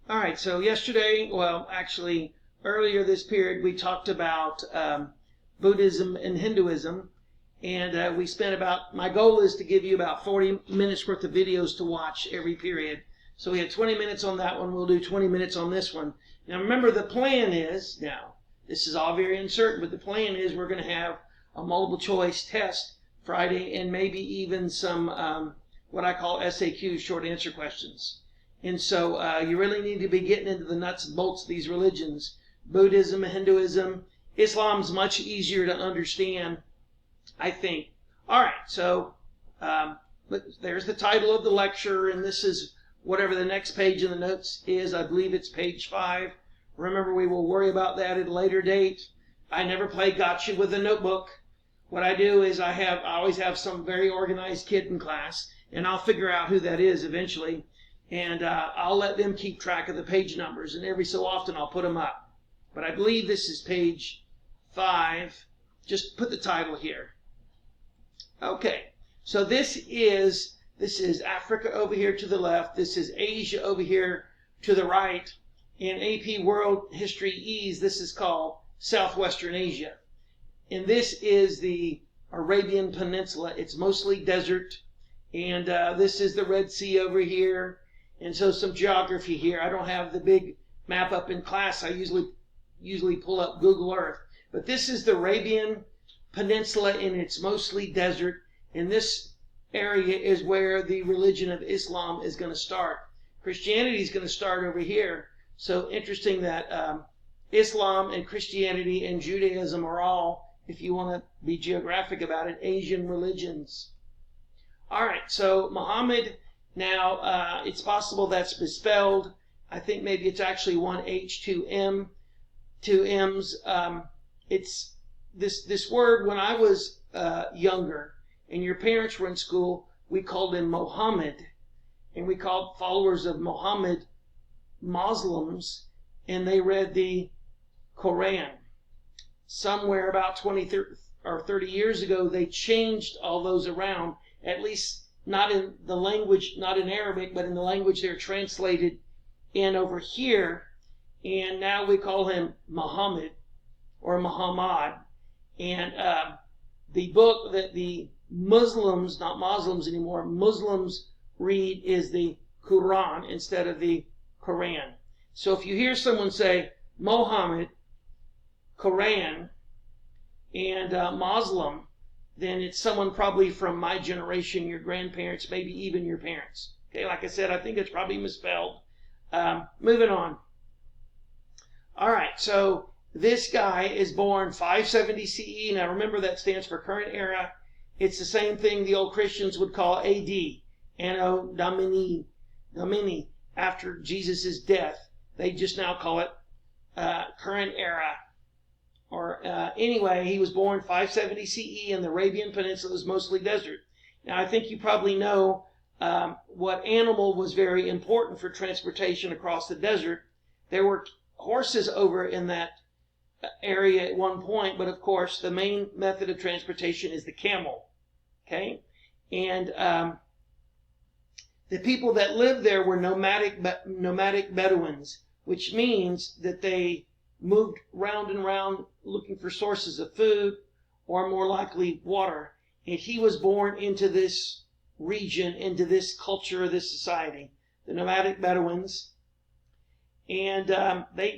All right, so yesterday, earlier this period, we talked about Buddhism and Hinduism, and we spent my goal is to give you about 40 minutes worth of videos to watch every period. So we had 20 minutes on that one, we'll do 20 minutes on this one. Now remember, the plan is, this is all very uncertain, but the plan is we're going to have a multiple choice test Friday and maybe even some what I call SAQs, short answer questions. And so you really need to be getting into the nuts and bolts of these religions. Buddhism, Hinduism, Islam's much easier to understand, I think. All right, so there's the title of the lecture, and this is whatever the next page in the notes is. I believe it's page 5. Remember, we will worry about that at a later date. I never play gotcha with a notebook. What I do is I always have some very organized kid in class, and I'll figure out who that is eventually. And I'll let them keep track of the page numbers, and every so often I'll put them up. But I believe this is page 5. Just put the title here. Okay, so this is Africa over here to the left. This is Asia over here to the right. In AP World History E's, this is called Southwestern Asia. And this is the Arabian Peninsula. It's mostly desert. And this is the Red Sea over here. And so some geography here. I don't have the big map up in class. I usually pull up Google Earth. But this is the Arabian Peninsula, and it's mostly desert. And this area is where the religion of Islam is going to start. Christianity is going to start over here. So interesting that Islam and Christianity and Judaism are all, if you want to be geographic about it, Asian religions. All right, so Muhammad. Now, it's possible that's misspelled. I think maybe it's actually one H, two M, two M's. It's this word, when I was younger and your parents were in school, we called him Mohammed. And we called followers of Muhammad Muslims, and they read the Quran. Somewhere about 20 or 30 years ago, they changed all those around, at least not in the language, not in Arabic, but in the language they're translated in over here. And now we call him Muhammad or Muhammad. And the book that the Muslims, not Muslims anymore, Muslims read is the Quran instead of the Quran. So if you hear someone say Mohammed, Quran, and Muslim, then it's someone probably from my generation, your grandparents, maybe even your parents. Okay, like I said, I think it's probably misspelled. Moving on. All right, so this guy is born 570 CE. Now remember, that stands for current era. It's the same thing the old Christians would call AD, Anno Domini, after Jesus' death. They just now call it current era. Anyway, he was born 570 CE, and the Arabian Peninsula is mostly desert. Now, I think you probably know what animal was very important for transportation across the desert. There were horses over in that area at one point, but of course, the main method of transportation is the camel. Okay? And the people that lived there were nomadic Bedouins, which means that they moved round and round looking for sources of food, or more likely water. And he was born into this region, into this culture, this society, the nomadic Bedouins. And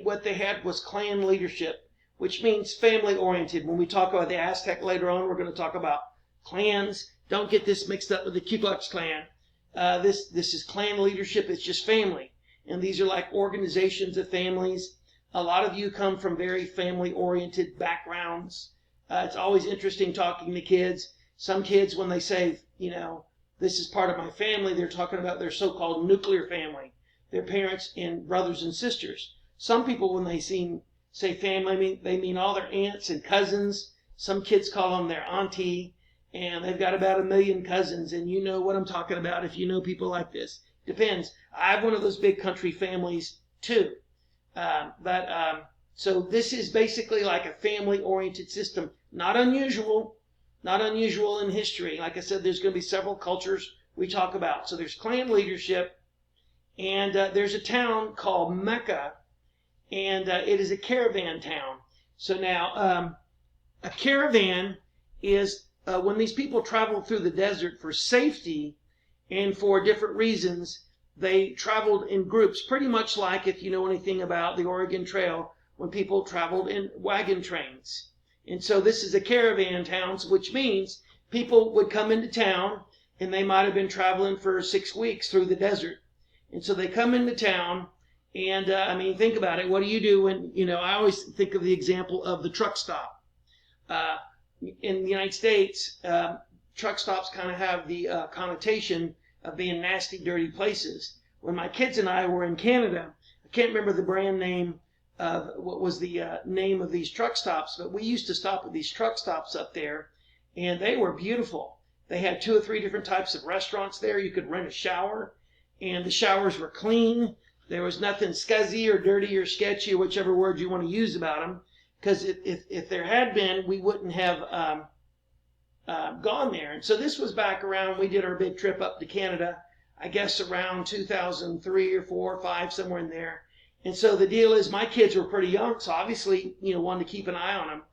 what they had was clan leadership, which means family oriented. When we talk about the Aztec later on, we're going to talk about clans. Don't get this mixed up with the Ku Klux Klan. This is clan leadership. It's just family. And these are like organizations of families. A lot of you come from very family-oriented backgrounds. It's always interesting talking to kids. Some kids, when they say, this is part of my family, they're talking about their so-called nuclear family, their parents and brothers and sisters. Some people, when they say family, they mean all their aunts and cousins. Some kids call them their auntie, and they've got about 1 million cousins, and you know what I'm talking about if you know people like this. Depends. I have one of those big country families, too. So this is basically like a family-oriented system. Not unusual in history. Like I said, there's going to be several cultures we talk about. So there's clan leadership, And there's a town called Mecca, and it is a caravan town. So now, a caravan is when these people traveled through the desert for safety and for different reasons. They traveled in groups, pretty much like if you know anything about the Oregon Trail, when people traveled in wagon trains. And so this is a caravan town, which means people would come into town, and they might have been traveling for 6 weeks through the desert. And so they come into town, and I mean, think about it. What do you do when, I always think of the example of the truck stop. In the United States, truck stops kind of have the connotation of being nasty, dirty places. When my kids and I were in Canada, I can't remember the brand name of what was the name of these truck stops, but we used to stop at these truck stops up there, and they were beautiful. They had 2 or 3 different types of restaurants there. You could rent a shower, and the showers were clean. There was nothing scuzzy or dirty or sketchy, or whichever word you want to use about them, because if there had been, we wouldn't have gone there. And so this was back around, we did our big trip up to Canada, I guess around 2003 or 4 or 5, somewhere in there. And so the deal is, my kids were pretty young, so obviously, wanted to keep an eye on them.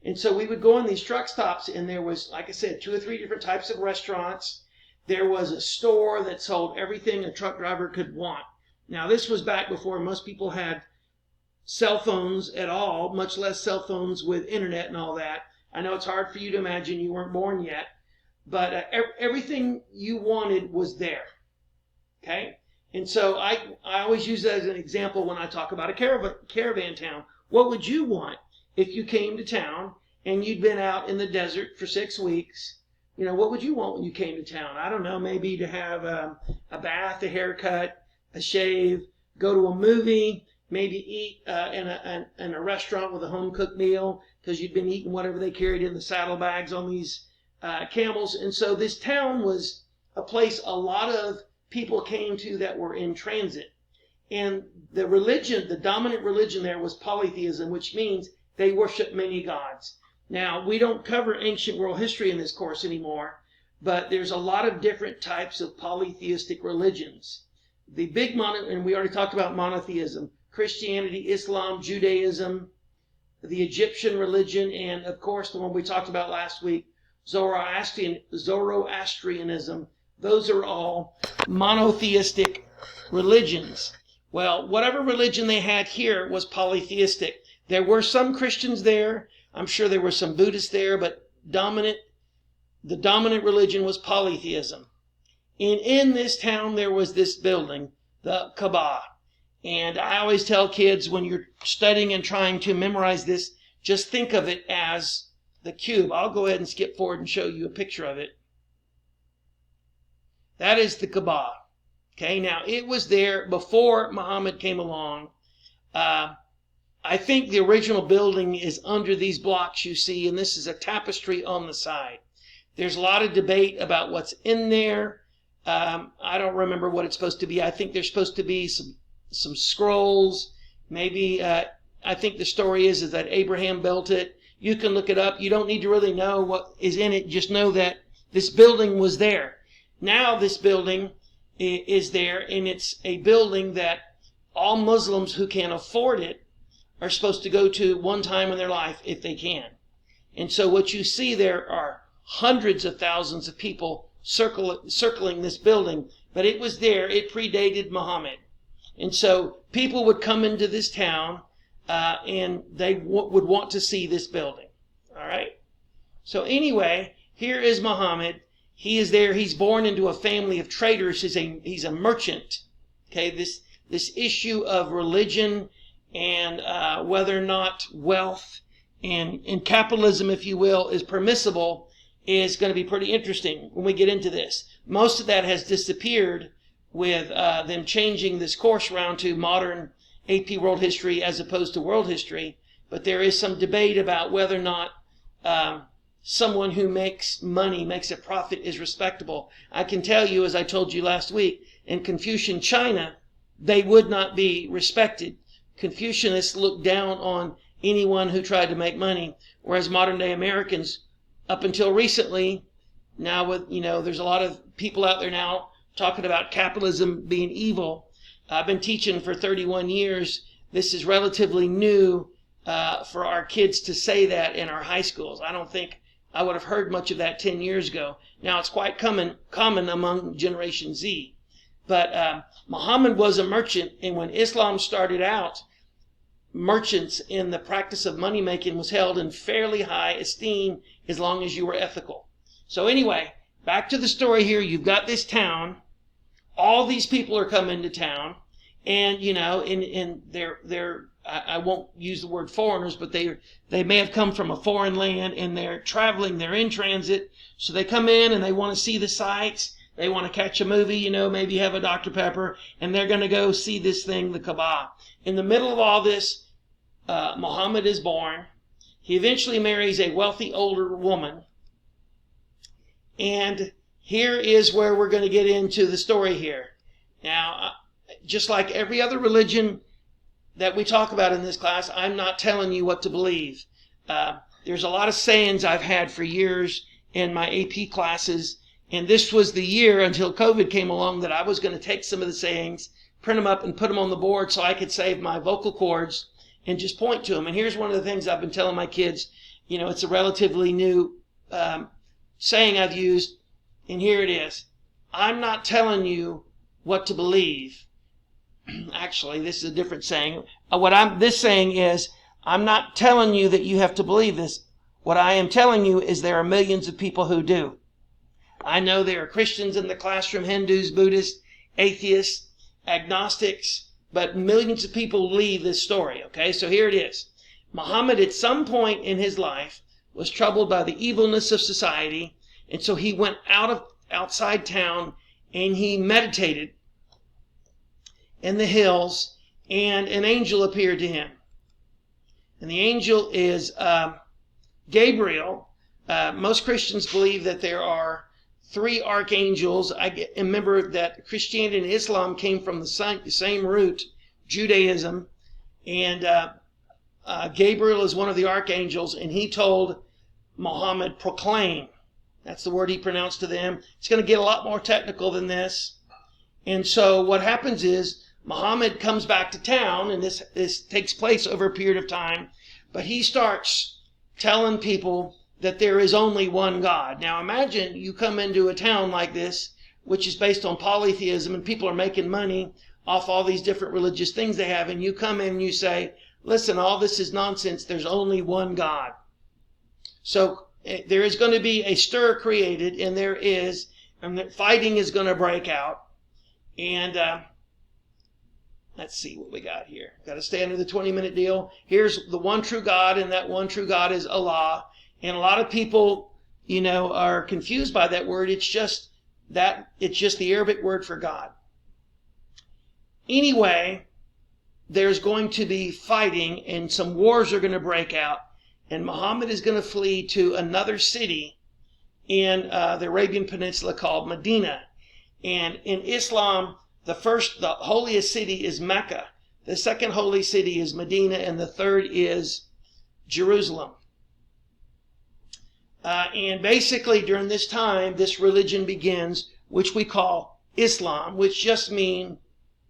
And so we would go on these truck stops, and there was, like I said, 2 or 3 different types of restaurants. There was a store that sold everything a truck driver could want. Now, this was back before most people had cell phones at all, much less cell phones with internet and all that. I know it's hard for you to imagine, you weren't born yet, but everything you wanted was there. Okay? And so I always use that as an example when I talk about a caravan town. What would you want if you came to town and you'd been out in the desert for 6 weeks? What would you want when you came to town? I don't know, maybe to have a bath, a haircut, a shave, go to a movie, maybe eat in a restaurant with a home-cooked meal, because you'd been eating whatever they carried in the saddlebags on these camels. And so this town was a place a lot of people came to that were in transit. And the religion, the dominant religion there was polytheism, which means they worship many gods. Now, we don't cover ancient world history in this course anymore, but there's a lot of different types of polytheistic religions. The big and we already talked about monotheism, Christianity, Islam, Judaism, the Egyptian religion, and of course the one we talked about last week, Zoroastrianism. Those are all monotheistic religions. Well, whatever religion they had here was polytheistic. There were some Christians there. I'm sure there were some Buddhists there, but the dominant religion was polytheism. And in this town, there was this building, the Kaaba. And I always tell kids, when you're studying and trying to memorize this, just think of it as the cube. I'll go ahead and skip forward and show you a picture of it. That is the Kaaba. Okay, now it was there before Muhammad came along. I think the original building is under these blocks you see, and this is a tapestry on the side. There's a lot of debate about what's in there. I don't remember what it's supposed to be. I think there's supposed to be some scrolls. Maybe, I think the story is that Abraham built it. You can look it up. You don't need to really know what is in it. Just know that this building was there. Now this building is there, and it's a building that all Muslims who can afford it are supposed to go to one time in their life if they can. And so what you see there are hundreds of thousands of people circling this building, but it was there. It predated Muhammad. And so people would come into this town and they would want to see this building. All right? So anyway, here is Muhammad. He is there. He's born into a family of traders. He's a merchant. Okay, this issue of religion and whether or not wealth and capitalism, if you will, is permissible is going to be pretty interesting when we get into this. Most of that has disappeared with them changing this course around to modern AP World History as opposed to World History. But there is some debate about whether or not someone who makes money, makes a profit, is respectable. I can tell you, as I told you last week, in Confucian China, they would not be respected. Confucianists looked down on anyone who tried to make money, whereas modern day Americans, up until recently, now with, there's a lot of people out there now talking about capitalism being evil. I've been teaching for 31 years. This is relatively new for our kids to say that in our high schools. I don't think I would have heard much of that 10 years ago. Now it's quite common among Generation Z. But Muhammad was a merchant, and when Islam started out, merchants in the practice of money making was held in fairly high esteem as long as you were ethical. So anyway, back to the story here. You've got this town. All these people are coming to town, and and they're I won't use the word foreigners, but they may have come from a foreign land, and they're traveling. They're in transit, so they come in and they want to see the sights. They want to catch a movie, maybe have a Dr. Pepper, and they're going to go see this thing, the Kaaba. In the middle of all this, Muhammad is born. He eventually marries a wealthy older woman. And here is where we're going to get into the story here. Now, just like every other religion that we talk about in this class, I'm not telling you what to believe. There's a lot of sayings I've had for years in my AP classes, and this was the year until COVID came along that I was going to take some of the sayings, print them up, and put them on the board so I could save my vocal cords and just point to them. And here's one of the things I've been telling my kids. It's a relatively new saying I've used, and here it is. I'm not telling you what to believe. Actually, this is a different saying. This saying is, I'm not telling you that you have to believe this. What I am telling you is there are millions of people who do. I know there are Christians in the classroom, Hindus, Buddhists, atheists, agnostics, but millions of people believe this story, okay? So here it is. Muhammad, at some point in his life, was troubled by the evilness of society, and so he went outside town and he meditated in the hills, and an angel appeared to him. And the angel is Gabriel. Most Christians believe that there are 3 archangels. I remember that Christianity and Islam came from the same root, Judaism, and Gabriel is one of the archangels, and he told Muhammad, proclaim. That's the word he pronounced to them. It's going to get a lot more technical than this. And so what happens is Muhammad comes back to town, and this takes place over a period of time, but he starts telling people that there is only one God. Now imagine you come into a town like this, which is based on polytheism, and people are making money off all these different religious things they have, and you come in and you say, listen, all this is nonsense. There's only one God. So there is going to be a stir created, and fighting is going to break out. And let's see what we got here. Got to stay under the 20-minute deal. Here's the one true God, and that one true God is Allah. And a lot of people, are confused by that word. It's just the Arabic word for God. Anyway, there's going to be fighting, and some wars are going to break out, and Muhammad is going to flee to another city in the Arabian Peninsula called Medina. And in Islam, the holiest city is Mecca. The second holy city is Medina, and the third is Jerusalem. And basically during this time, this religion begins, which we call Islam, which just means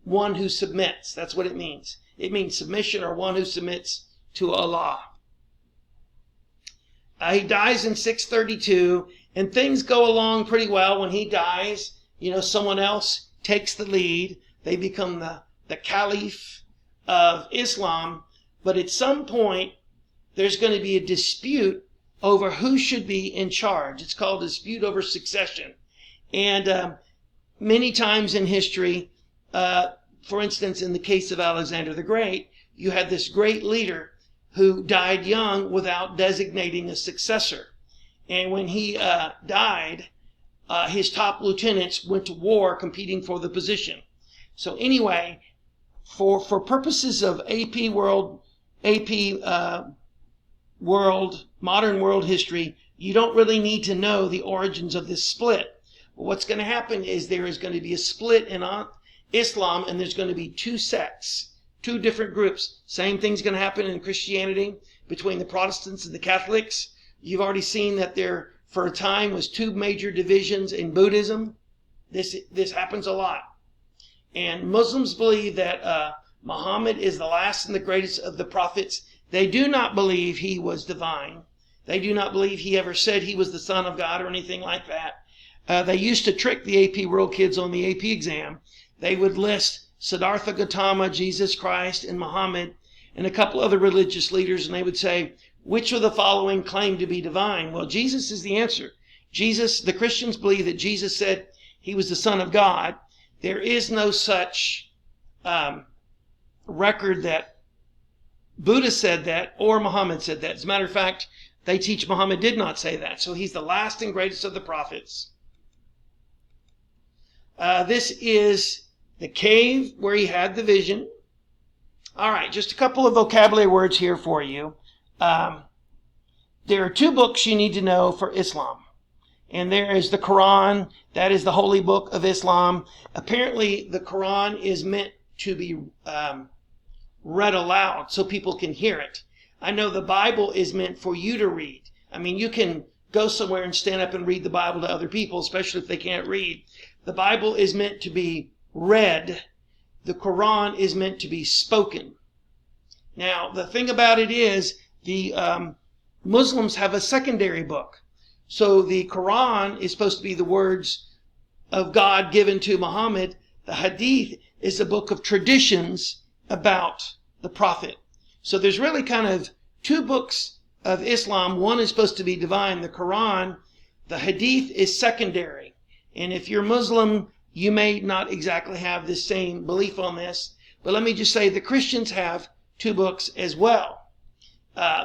one who submits. That's what it means. It means submission, or one who submits to Allah. He dies in 632, and things go along pretty well. When he dies, someone else takes the lead. They become the caliph of Islam. But at some point, there's going to be a dispute over who should be in charge. It's called dispute over succession. And many times in history, for instance, in the case of Alexander the Great, you had this great leader who died young without designating a successor. And when he died, his top lieutenants went to war competing for the position. So anyway, for purposes of modern world history, you don't really need to know the origins of this split. But what's going to happen is there is going to be a split in Islam, and there's going to be 2 sects, 2 different groups. Same thing's going to happen in Christianity between the Protestants and the Catholics. You've already seen that there, for a time, was 2 major divisions in Buddhism. This happens a lot. And Muslims believe that Muhammad is the last and the greatest of the prophets. They do not believe he was divine. They do not believe he ever said he was the son of God or anything like that. They used to trick the AP World kids on the AP exam. They would list Siddhartha Gautama, Jesus Christ, and Muhammad, and a couple other religious leaders, and they would say, which of the following claim to be divine? Well, Jesus is the answer. The Christians believe that Jesus said he was the Son of God. There is no such record that Buddha said that or Muhammad said that. As a matter of fact, they teach Muhammad did not say that. So he's the last and greatest of the prophets. This is the cave where he had the vision. All right, just a couple of vocabulary words here for you. There are 2 books you need to know for Islam. And there is the Quran. That is the holy book of Islam. Apparently, the Quran is meant to be read aloud so people can hear it. I know the Bible is meant for you to read. I mean, you can go somewhere and stand up and read the Bible to other people, especially if they can't read. The Bible is meant to be read. The Quran is meant to be spoken. Now, the thing about it is, the Muslims have a secondary book. So the Quran is supposed to be the words of God given to Muhammad. The Hadith is a book of traditions about the Prophet. So there's really kind of 2 books of Islam. One is supposed to be divine, the Quran. The Hadith is secondary. And if you're Muslim, you may not exactly have the same belief on this. But let me just say the Christians have 2 books as well.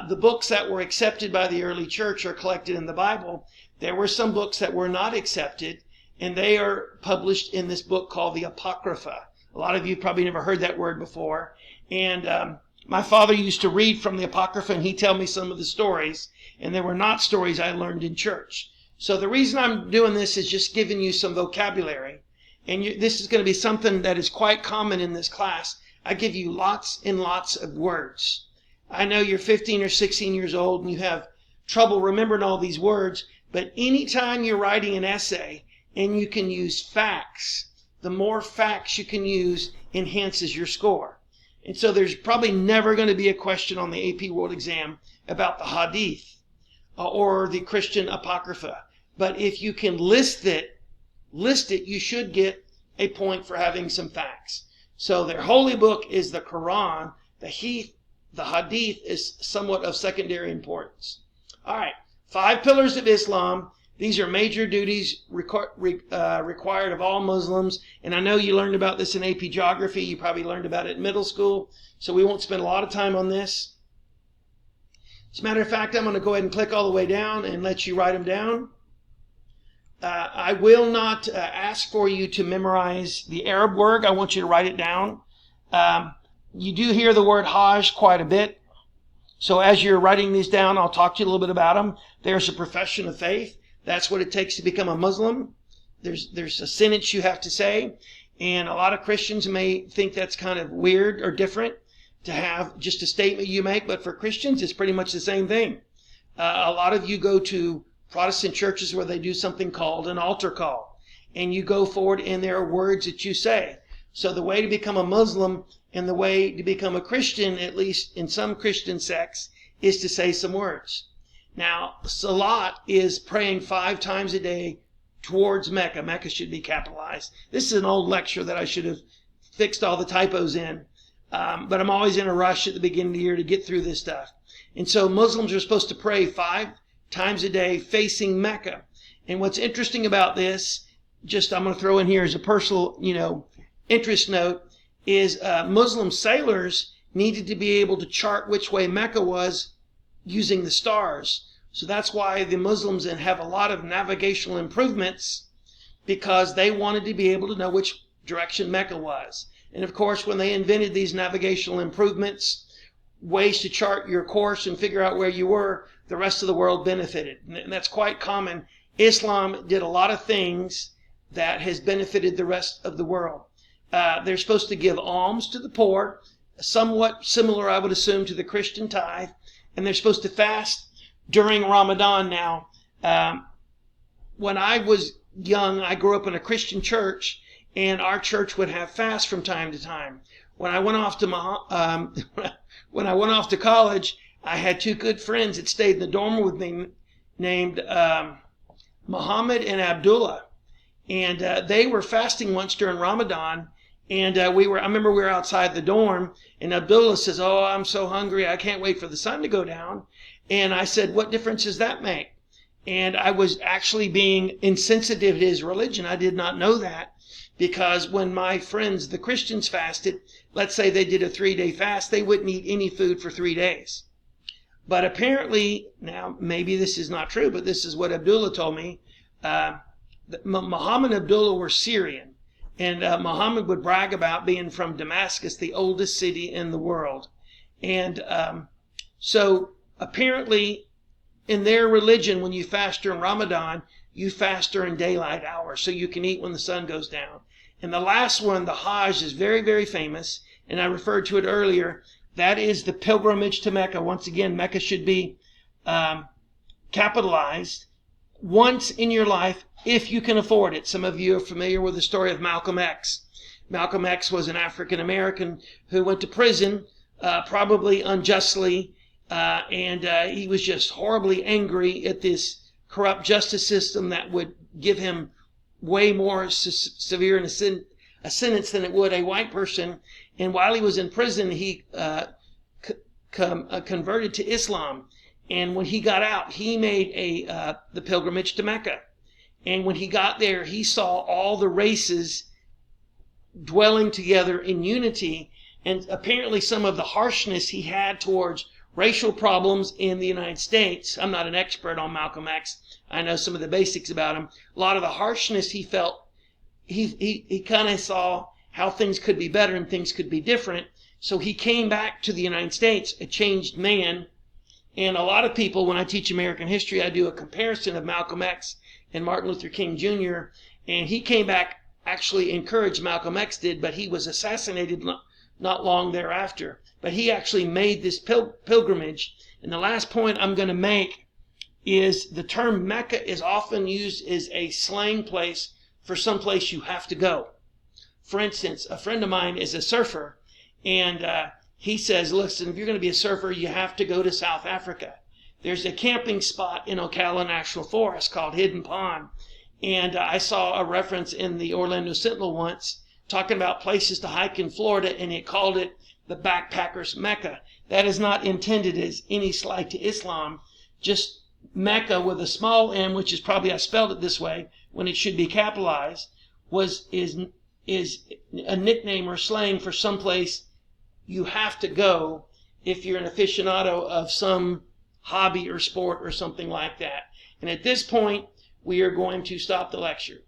The books that were accepted by the early church are collected in the Bible. There were some books that were not accepted, and they are published in this book called the Apocrypha. A lot of you probably never heard that word before. And my father used to read from the Apocrypha, and he'd tell me some of the stories, and they were not stories I learned in church. So the reason I'm doing this is just giving you some vocabulary. And this is going to be something that is quite common in this class. I give you lots and lots of words. I know you're 15 or 16 years old and you have trouble remembering all these words, but anytime you're writing an essay and you can use facts, the more facts you can use enhances your score. And so there's probably never going to be a question on the AP World exam about the Hadith or the Christian Apocrypha. But if you can list it, you should get a point for having some facts. So their holy book is the Quran. The Hadith is somewhat of secondary importance. All right, 5 pillars of Islam. These are major duties required of all Muslims. And I know you learned about this in AP Geography. You probably learned about it in middle school. So we won't spend a lot of time on this. As a matter of fact, I'm going to go ahead and click all the way down and let you write them down. I will not ask for you to memorize the Arab word. I want you to write it down. You do hear the word Hajj quite a bit. So as you're writing these down, I'll talk to you a little bit about them. There's a profession of faith. That's what it takes to become a Muslim. There's a sentence you have to say. And a lot of Christians may think that's kind of weird or different to have just a statement you make. But for Christians, it's pretty much the same thing. A lot of you go to Protestant churches where they do something called an altar call. And you go forward and there are words that you say. So the way to become a Muslim and the way to become a Christian, at least in some Christian sects, is to say some words. Now, Salat is praying 5 times a day towards Mecca. Mecca should be capitalized. This is an old lecture that I should have fixed all the typos in. But I'm always in a rush at the beginning of the year to get through this stuff. And so Muslims are supposed to pray 5 times a day facing Mecca. And what's interesting about this, I'm going to throw in here as a personal, interest note, is Muslim sailors needed to be able to chart which way Mecca was using the stars. So that's why the Muslims have a lot of navigational improvements, because they wanted to be able to know which direction Mecca was. And of course, when they invented these navigational improvements, ways to chart your course and figure out where you were, the rest of the world benefited. And that's quite common. Islam did a lot of things that has benefited the rest of the world. They're supposed to give alms to the poor, somewhat similar, I would assume, to the Christian tithe. And they're supposed to fast during Ramadan. Now, when I was young, I grew up in a Christian church, and our church would have fasts from time to time. When I went off to when I went off to college, I had two good friends that stayed in the dorm with me named Muhammad and Abdullah, and they were fasting once during Ramadan. And I remember we were outside the dorm, and Abdullah says, "Oh, I'm so hungry, I can't wait for the sun to go down." And I said, "What difference does that make?" And I was actually being insensitive to his religion. I did not know that, because when my friends, the Christians, fasted, let's say they did a 3-day fast, they wouldn't eat any food for 3 days. But apparently, now maybe this is not true, but this is what Abdullah told me. Muhammad and Abdullah were Syrian, and Muhammad would brag about being from Damascus, the oldest city in the world. And so apparently in their religion, when you fast during Ramadan, you fast during daylight hours, so you can eat when the sun goes down. And the last one, the Hajj, is very, very famous, and I referred to it earlier. That is the pilgrimage to Mecca. Once again, Mecca should be capitalized once in your life, if you can afford it. Some of you are familiar with the story of Malcolm X. Malcolm X was an African American who went to prison, probably unjustly, and he was just horribly angry at this corrupt justice system that would give him way more severe a sentence than it would a white person. And while he was in prison, he converted to Islam. And when he got out, he made the pilgrimage to Mecca. And when he got there, he saw all the races dwelling together in unity. And apparently some of the harshness he had towards racial problems in the United States. I'm not an expert on Malcolm X. I know some of the basics about him. A lot of the harshness he felt, he kind of saw how things could be better and things could be different. So he came back to the United States, a changed man. And a lot of people, when I teach American history, I do a comparison of Malcolm X and Martin Luther King Jr. And he came back, actually encouraged, Malcolm X did, but he was assassinated not long thereafter. But he actually made this pilgrimage. And the last point I'm going to make is the term Mecca is often used as a slang place for some place you have to go. For instance, a friend of mine is a surfer, and he says, listen, if you're going to be a surfer, you have to go to South Africa. There's a camping spot in Ocala National Forest called Hidden Pond. And I saw a reference in the Orlando Sentinel once talking about places to hike in Florida, and it called it the backpacker's Mecca. That is not intended as any slight to Islam. Just Mecca with a small m, which is probably I spelled it this way when it should be capitalized, is a nickname or slang for some place you have to go if you're an aficionado of some hobby or sport or something like that. And at this point, we are going to stop the lecture.